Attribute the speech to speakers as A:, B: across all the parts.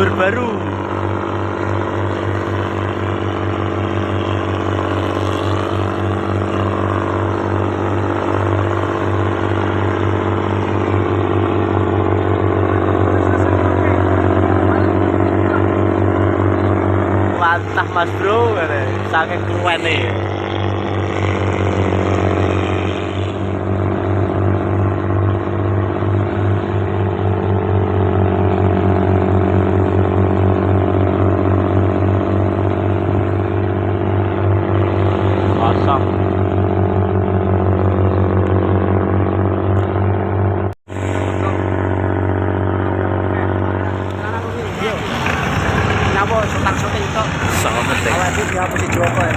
A: youtuber baru. Mantap mas bro, saking keluwen nih. Kosong.
B: Nabo, sutang syuting itu.
A: Sangat penting.
B: Awal itu dia posisi Joko ya.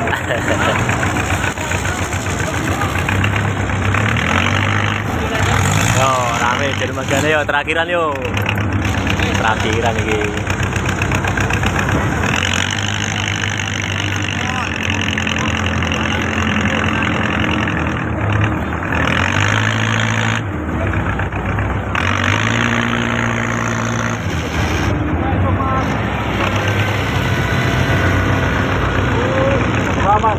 A: Yo, rame jadi magane yo, terakhiran yo. Terakhiran iki.
B: Aman.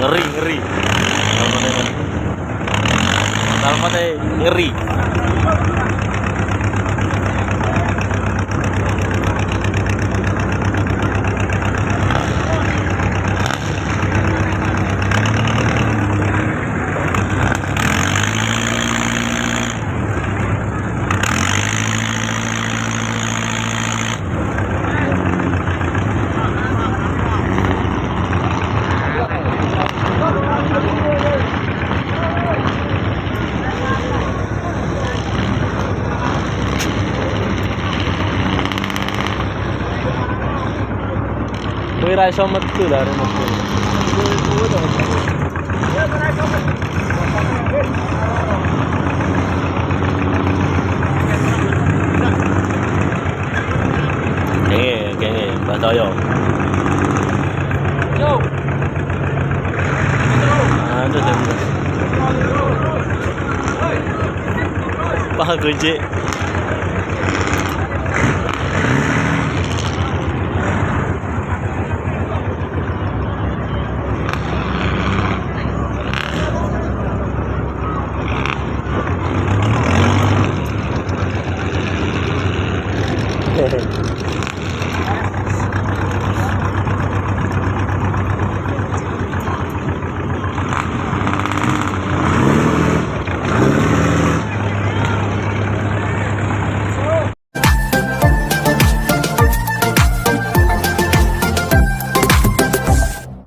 A: Ngeri. Dalmane ngeri. Kowe ra iso metu lho arep metu. Oke, Mbak Toyo.
B: Yo.
A: Aduh, Pak Gojek.